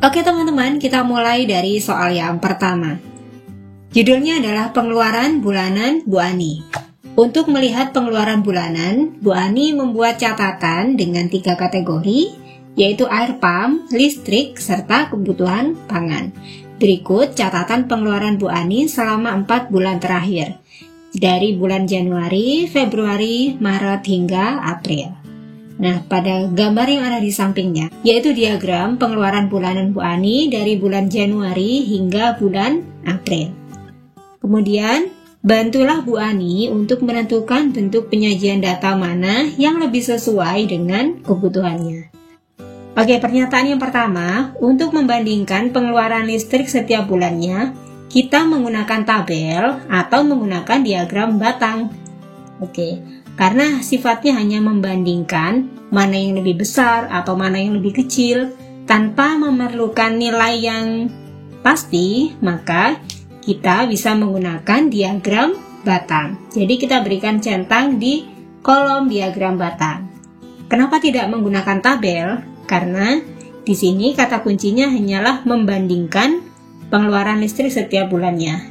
Oke teman-teman, kita mulai dari soal yang pertama. Judulnya adalah pengeluaran bulanan Bu Ani. Untuk melihat pengeluaran bulanan, Bu Ani membuat catatan dengan 3 kategori, yaitu air pump, listrik, serta kebutuhan pangan. Berikut catatan pengeluaran Bu Ani selama 4 bulan terakhir, dari bulan Januari, Februari, Maret, hingga April. Nah, pada gambar yang ada di sampingnya, yaitu diagram pengeluaran bulanan Bu Ani dari bulan Januari hingga bulan April. Kemudian, bantulah Bu Ani untuk menentukan bentuk penyajian data mana yang lebih sesuai dengan kebutuhannya. Oke, pernyataan yang pertama, untuk membandingkan pengeluaran listrik setiap bulannya, kita menggunakan tabel atau menggunakan diagram batang. Oke, karena sifatnya hanya membandingkan mana yang lebih besar atau mana yang lebih kecil tanpa memerlukan nilai yang pasti, maka kita bisa menggunakan diagram batang. Jadi kita berikan centang di kolom diagram batang. Kenapa tidak menggunakan tabel? Karena di sini kata kuncinya hanyalah membandingkan pengeluaran listrik setiap bulannya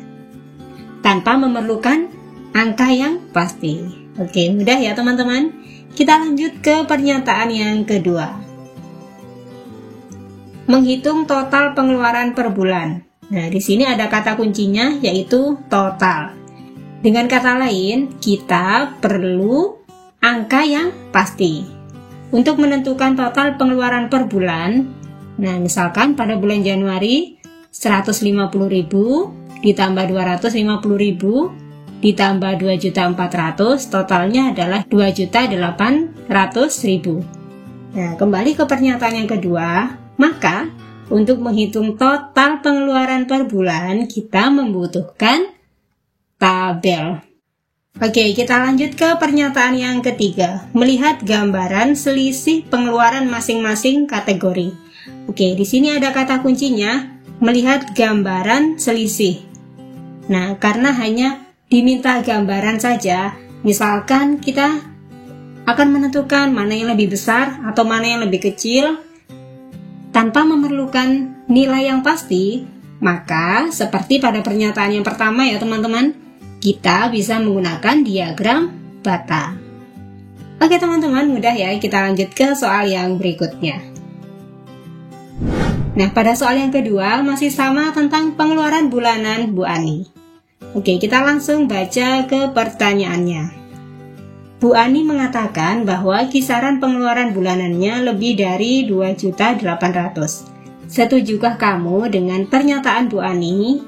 tanpa memerlukan angka yang pasti. Oke, mudah ya teman-teman. Kita lanjut ke pernyataan yang kedua. Menghitung total pengeluaran per bulan. Nah, di sini ada kata kuncinya yaitu total. Dengan kata lain, kita perlu angka yang pasti. Untuk menentukan total pengeluaran per bulan, nah misalkan pada bulan Januari 150.000 ditambah 250.000 ditambah 2.400.000, totalnya adalah 2.800.000. Nah, kembali ke pernyataan yang kedua, maka untuk menghitung total pengeluaran per bulan, kita membutuhkan tabel. Oke, kita lanjut ke pernyataan yang ketiga, melihat gambaran selisih pengeluaran masing-masing kategori. Oke, di sini ada kata kuncinya, melihat gambaran selisih. Nah, karena hanya diminta gambaran saja, misalkan kita akan menentukan mana yang lebih besar atau mana yang lebih kecil tanpa memerlukan nilai yang pasti, maka seperti pada pernyataan yang pertama ya teman-teman, kita bisa menggunakan diagram bata. Oke teman-teman, mudah ya. Kita lanjut ke soal yang berikutnya. Nah, pada soal yang kedua masih sama tentang pengeluaran bulanan Bu Ani. Oke, kita langsung baca ke pertanyaannya. Bu Ani mengatakan bahwa kisaran pengeluaran bulanannya lebih dari 2.800.000. Setujukah kamu dengan pernyataan Bu Ani?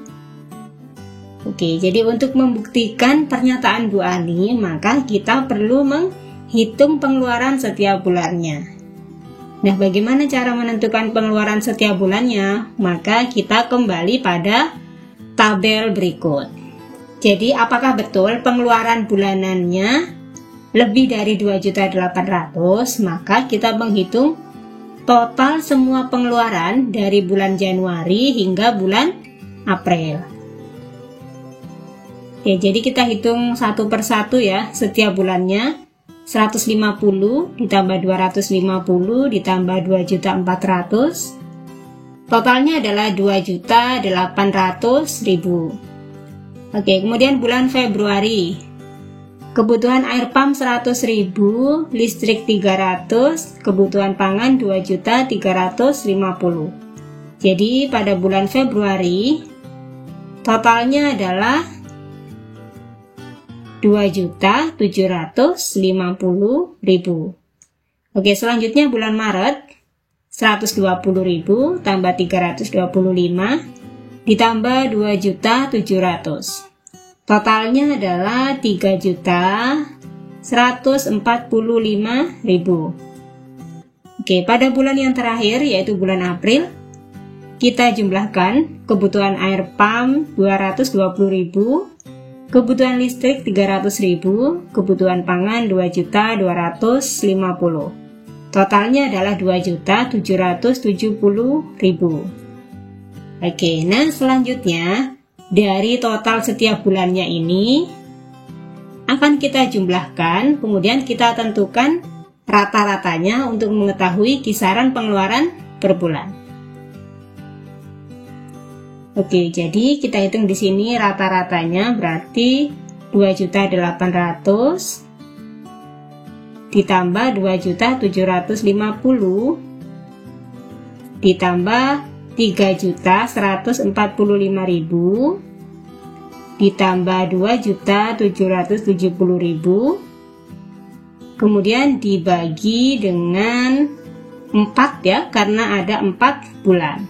Oke, jadi untuk membuktikan pernyataan Bu Ani, maka kita perlu menghitung pengeluaran setiap bulannya. Nah, bagaimana cara menentukan pengeluaran setiap bulannya? Maka kita kembali pada tabel berikut. Jadi, apakah betul pengeluaran bulanannya lebih dari 2.800.000? Maka kita menghitung total semua pengeluaran dari bulan Januari hingga bulan April. Oke, jadi kita hitung satu persatu ya, setiap bulannya. 150 ditambah 250 ditambah 2.400.000. Totalnya adalah 2.800.000. Oke, kemudian bulan Februari, kebutuhan air pump 100.000, listrik 300, kebutuhan pangan 2.350. Jadi pada bulan Februari totalnya adalah 2.750.000. Oke, selanjutnya bulan Maret 120.000 tambah 325 ditambah 2.700.000. Totalnya adalah 3.145.000. Oke, pada bulan yang terakhir yaitu bulan April, kita jumlahkan kebutuhan air pump 220.000, kebutuhan listrik 300.000, kebutuhan pangan 2.250.000. Totalnya adalah 2.770.000. Oke, nah selanjutnya dari total setiap bulannya ini akan kita jumlahkan, kemudian kita tentukan rata-ratanya untuk mengetahui kisaran pengeluaran per bulan. Oke, jadi kita hitung di sini rata-ratanya berarti 2.800.000 ditambah 2.750.000 ditambah 3.145.000 ditambah 2.770.000 kemudian dibagi dengan 4 ya, karena ada 4 bulan,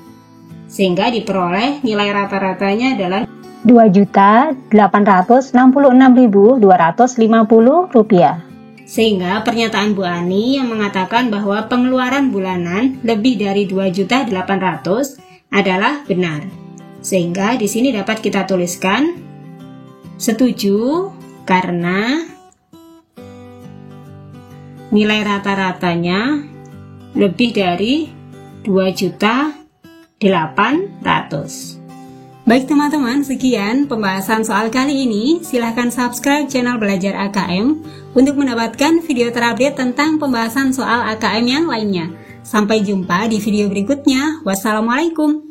sehingga diperoleh nilai rata-ratanya adalah Rp2.866.250. Sehingga pernyataan Bu Ani yang mengatakan bahwa pengeluaran bulanan lebih dari 2.800.000 adalah benar. Sehingga di sini dapat kita tuliskan setuju karena nilai rata-ratanya lebih dari 2.800.000. Baik teman-teman, sekian pembahasan soal kali ini. Silahkan subscribe channel Belajar AKM untuk mendapatkan video terupdate tentang pembahasan soal AKM yang lainnya. Sampai jumpa di video berikutnya. Wassalamualaikum.